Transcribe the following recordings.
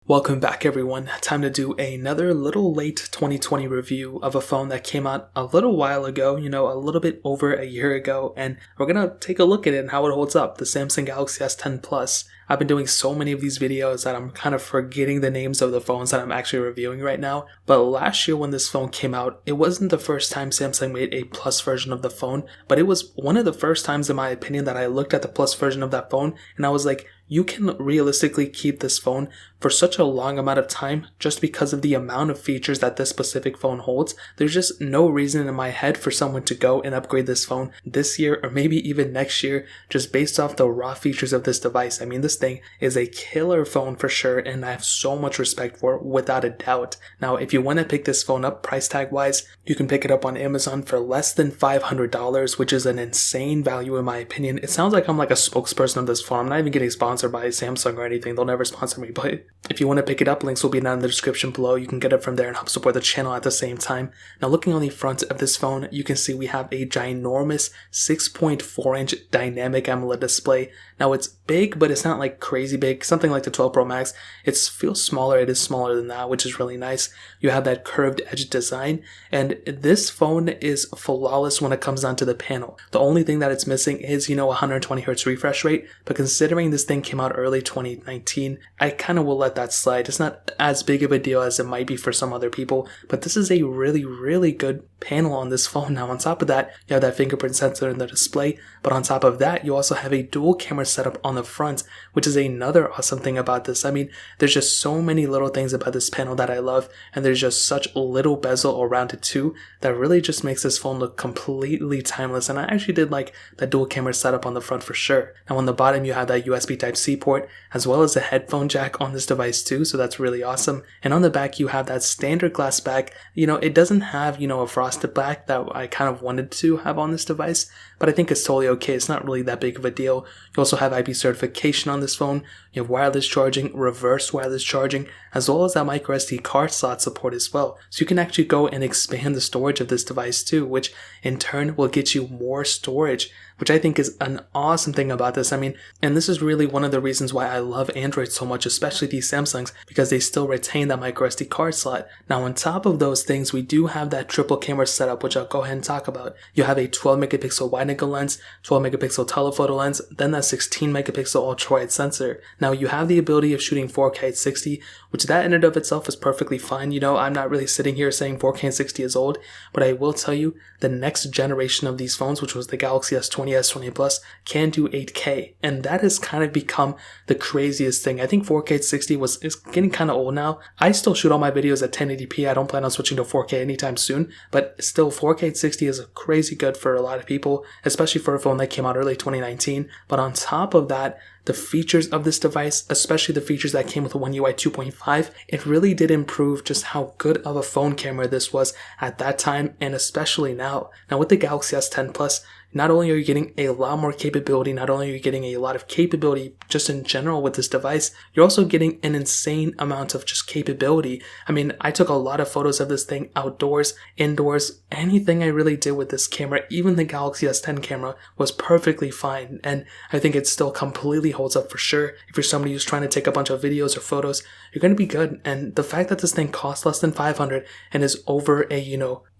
Welcome back everyone. Time to do another little late 2020 review of a phone that came out a little while ago, a little bit over a year ago, and we're gonna take a look at it and how it holds up, the Samsung Galaxy S10 Plus. I've been doing so many of these videos that I'm kind of forgetting the names of the phones that I'm actually reviewing right now, but last year when this phone came out, it wasn't the first time Samsung made a Plus version of the phone, but it was one of the first times in my opinion that I looked at the Plus version of that phone and I was like, you can realistically keep this phone for such a long amount of time just because of the amount of features that this specific phone holds. There's just no reason in my head for someone to go and upgrade this phone this year or maybe even next year just based off the raw features of this device. I mean, this thing is a killer phone for sure and I have so much respect for it without a doubt. Now, if you want to pick this phone up price tag wise, you can pick it up on Amazon for less than $500, which is an insane value in my opinion. It sounds like I'm like a spokesperson of this phone. I'm not even getting sponsored by Samsung or anything. They'll never sponsor me, but if you want to pick it up, links will be down in the description below. You can get it from there and help support the channel at the same time. Now, looking on the front of this phone, you can see we have a ginormous 6.4-inch dynamic AMOLED display. Now, it's big, but it's not like crazy big, something like the 12 Pro Max. It feels smaller. It is smaller than that, which is really nice. You have that curved edge design, and this phone is flawless when it comes down to the panel. The only thing that it's missing is, 120 Hz refresh rate, but considering this thing came out early 2019, I kind of will let that slide. It's not as big of a deal as it might be for some other people, but this is a really, really good panel on this phone. Now, on top of that, you have that fingerprint sensor in the display, but on top of that, you also have a dual camera setup on the front, which is another awesome thing about this. I mean, there's just so many little things about this panel that I love, and there's just such little bezel around it too that really just makes this phone look completely timeless, and I actually did like the dual camera setup on the front for sure. Now, on the bottom, you have that USB Type-C port, as well as a headphone jack on this device too, so that's really awesome. And on the back, you have that standard glass back. It doesn't have, a frosted back that I kind of wanted to have on this device, but I think it's totally okay. It's not really that big of a deal. You also have IP certification on this phone. You have wireless charging, reverse wireless charging, as well as that micro SD card slot support as well. So you can actually go and expand the storage of this device too, which in turn will get you more storage, which I think is an awesome thing about this. I mean, and this is really one of the reasons why I love Android so much, especially these Samsungs, because they still retain that micro SD card slot. Now, on top of those things, we do have that triple camera setup, which I'll go ahead and talk about. You have a 12 megapixel wide angle lens, 12 megapixel telephoto lens, then that 16 megapixel ultra wide sensor. Now, you have the ability of shooting 4K at 60, which that in and of itself is perfectly fine. I'm not really sitting here saying 4K at 60 is old, but I will tell you the next generation of these phones, which was the Galaxy S20, S20 Plus, can do 8K, and that has kind of become the craziest thing. I think 4K at 60 is getting kind of old now. I still shoot all my videos at 1080p. I don't plan on switching to 4K anytime soon, but still 4K at 60 is crazy good for a lot of people, especially for a phone that came out early 2019. But on top of that, the features of this device, especially the features that came with One UI 2.5, it really did improve just how good of a phone camera this was at that time and especially now. Now, with the Galaxy S10 Plus, not only are you getting a lot more capability, not only are you getting a lot of capability just in general with this device, you're also getting an insane amount of just capability. I mean, I took a lot of photos of this thing outdoors, indoors, anything I really did with this camera, even the Galaxy S10 camera was perfectly fine, and I think it still completely holds up for sure. If you're somebody who's trying to take a bunch of videos or photos, you're going to be good. And the fact that this thing costs less than $500 and is over a,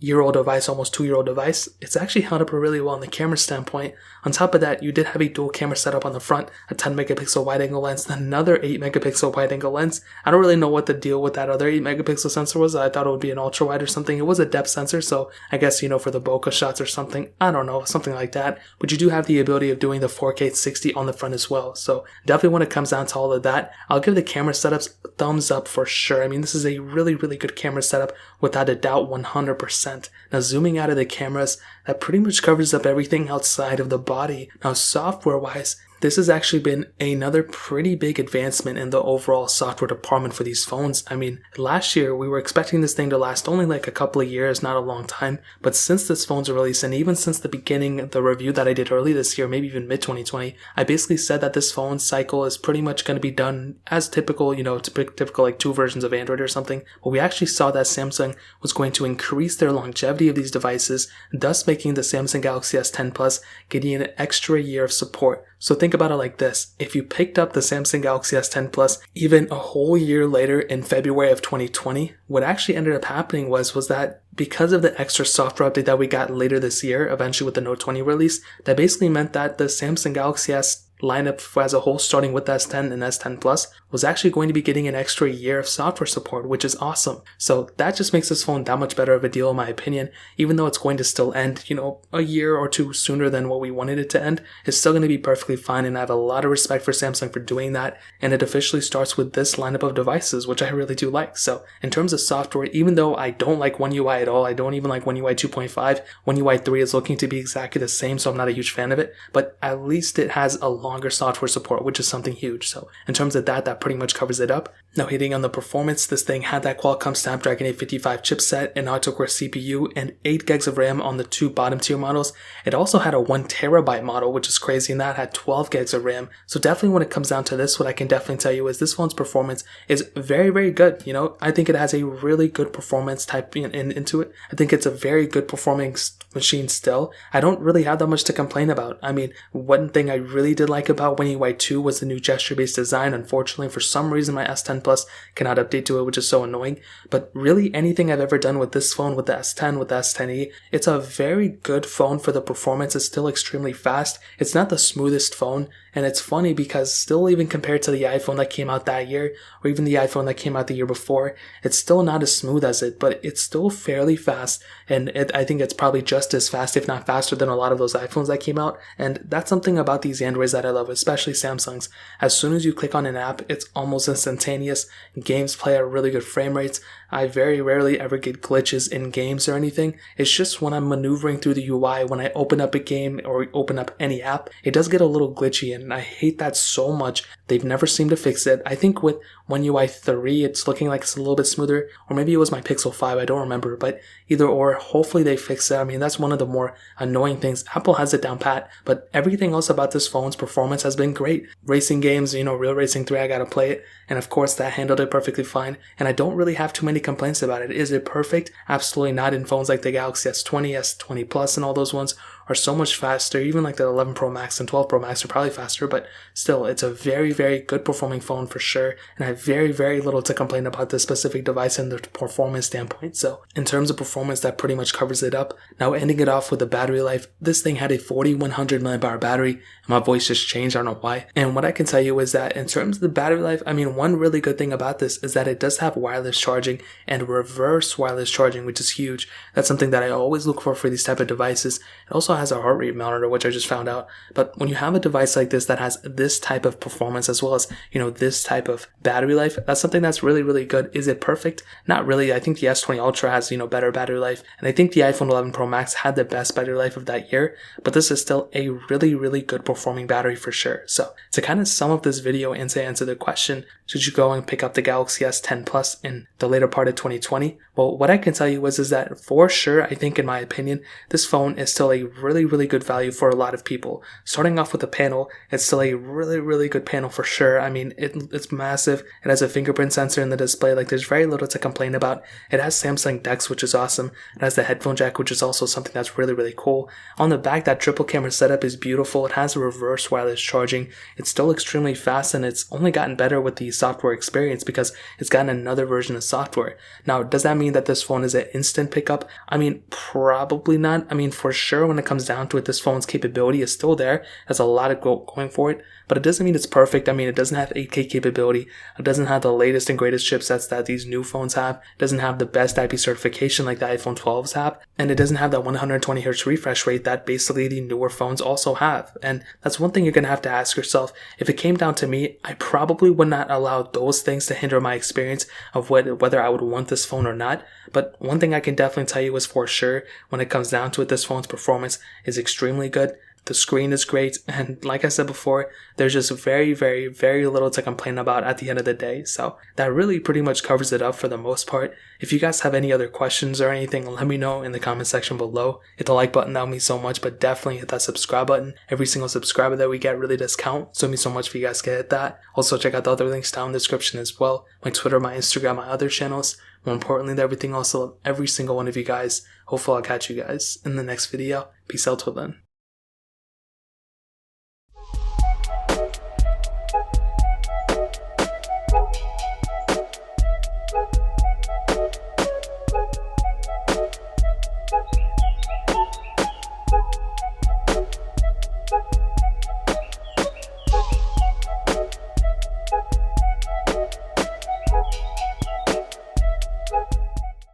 year-old device, almost 2-year-old device, it's actually held up really well on the camera standpoint. On top of that, you did have a dual camera setup on the front, a 10 megapixel wide angle lens, and another 8 megapixel wide angle lens. I don't really know what the deal with that other 8 megapixel sensor was. I thought it would be an ultra wide or something. It was a depth sensor, so I guess, for the bokeh shots or something. I don't know, something like that. But you do have the ability of doing the 4K at 60 on the front as well. So definitely when it comes down to all of that, I'll give the camera setups a thumbs up for sure. I mean, this is a really, really good camera setup without a doubt, 100%. Now, zooming out of the cameras, that pretty much covers up everything outside of the body. Now, software-wise, this has actually been another pretty big advancement in the overall software department for these phones. I mean, last year we were expecting this thing to last only like a couple of years, not a long time. But since this phone's release, and even since the beginning of the review that I did early this year, maybe even mid-2020, I basically said that this phone cycle is pretty much going to be done as typical, typical like 2 versions of Android or something. But we actually saw that Samsung was going to increase their longevity of these devices, thus making the Samsung Galaxy S10 Plus getting an extra year of support. So think about it like this. If you picked up the Samsung Galaxy S10 Plus even a whole year later in February of 2020, what actually ended up happening was that because of the extra software update that we got later this year, eventually with the Note 20 release, that basically meant that the Samsung Galaxy S lineup as a whole, starting with S10 and S10 Plus, was actually going to be getting an extra year of software support, which is awesome. So that just makes this phone that much better of a deal in my opinion. Even though it's going to still end, a year or two sooner than what we wanted it to end, it's still going to be perfectly fine, and I have a lot of respect for Samsung for doing that. And it officially starts with this lineup of devices, which I really do like. So in terms of software, even though I don't like One UI at all, I don't even like One UI 2.5, One UI 3 is looking to be exactly the same, so I'm not a huge fan of it, but at least it has a longer software support, which is something huge. So in terms of that pretty much covers it up. Now hitting on the performance, this thing had that Qualcomm Snapdragon 855 chipset, an octa-core CPU, and 8 gigs of RAM on the two bottom tier models. It also had a 1TB model, which is crazy, and that had 12 gigs of RAM. So definitely when it comes down to this, what I can definitely tell you is this phone's performance is very, very good. I think it has a really good performance type into it. I think it's a very good performing machine still. I don't really have that much to complain about. I mean, one thing I really did like about One UI 2 was the new gesture-based design. Unfortunately, for some reason, my S10 Plus cannot update to it, which is so annoying. But really, anything I've ever done with this phone, with the S10, with the S10e, it's a very good phone for the performance. It's still extremely fast. It's not the smoothest phone. And it's funny because still, even compared to the iPhone that came out that year, or even the iPhone that came out the year before, it's still not as smooth as it, but it's still fairly fast. And I think it's probably just as fast, if not faster, than a lot of those iPhones that came out. And that's something about these Androids that I love, especially Samsung's. As soon as you click on an app, it's almost instantaneous. Games play at really good frame rates. I very rarely ever get glitches in games or anything. It's just when I'm maneuvering through the UI, when I open up a game or open up any app, it does get a little glitchy, and I hate that so much. They've never seemed to fix it. I think with One UI 3, it's looking like it's a little bit smoother, or maybe it was my Pixel 5, I don't remember, but either or, hopefully they fix it. I mean, that's one of the more annoying things. Apple has it down pat, but everything else about this phone's performance has been great. Racing games, Real Racing 3, I gotta play it, and of course that handled it perfectly fine, and I don't really have too many complaints about it. Is it perfect? Absolutely not. In phones like the Galaxy S20, S20 Plus, and all those ones are so much faster. Even like the 11 Pro Max and 12 Pro Max are probably faster, but still, it's a very, very good performing phone for sure, and I have very, very little to complain about this specific device and the performance standpoint. So in terms of performance, that pretty much covers it up. Now ending it off with the battery life, this thing had a 4100 mAh battery, and my voice just changed, I don't know why. And what I can tell you is that in terms of the battery life, I mean, one really good thing about this is that it does have wireless charging and reverse wireless charging, which is huge. That's something that I always look for these type of devices. It also has a heart rate monitor, which I just found out. But when you have a device like this that has this type of performance as well as, this type of battery life, that's something that's really, really good. Is it perfect? Not really. I think the S20 Ultra has, better battery life. And I think the iPhone 11 Pro Max had the best battery life of that year. But this is still a really, really good performing battery for sure. So to kind of sum up this video and to answer the question, should you go and pick up the Galaxy S10 Plus in the later part of 2020? Well, what I can tell you is that for sure, I think in my opinion, this phone is still a really, really good value for a lot of people. Starting off with the panel, it's still a really, really good panel for sure. I mean, it's massive. It has a fingerprint sensor in the display. Like, there's very little to complain about. It has Samsung DeX, which is awesome. It has the headphone jack, which is also something that's really, really cool. On the back, that triple camera setup is beautiful. It has a reverse wireless charging. It's still extremely fast, and it's only gotten better with the software experience because it's gotten another version of software. Now, does that mean that this phone is an instant pickup? I mean, probably not. I mean, for sure, when it comes down to it, this phone's capability is still there. There's a lot of going for it, but it doesn't mean it's perfect. I mean, it doesn't have 8K capability. It doesn't have the latest and greatest chipsets that these new phones have. It doesn't have the best IP certification like the iPhone 12s have. And it doesn't have that 120 Hz refresh rate that basically the newer phones also have. And that's one thing you're going to have to ask yourself. If it came down to me, I probably would not allow those things to hinder my experience of whether I would want this phone or not. But one thing I can definitely tell you is for sure, when it comes down to it, this phone's performance is extremely good. The screen is great, and like I said before, there's just very, very, very little to complain about at the end of the day. So that really pretty much covers it up for the most part. If you guys have any other questions or anything, let me know in the comment section below. Hit the like button, that would mean so much, but definitely hit that subscribe button. Every single subscriber that we get really does count, so it means so much for you guys to hit that. Also, check out the other links down in the description as well. My Twitter, my Instagram, my other channels. More importantly than everything else, I love every single one of you guys. Hopefully I'll catch you guys in the next video. Peace out till then.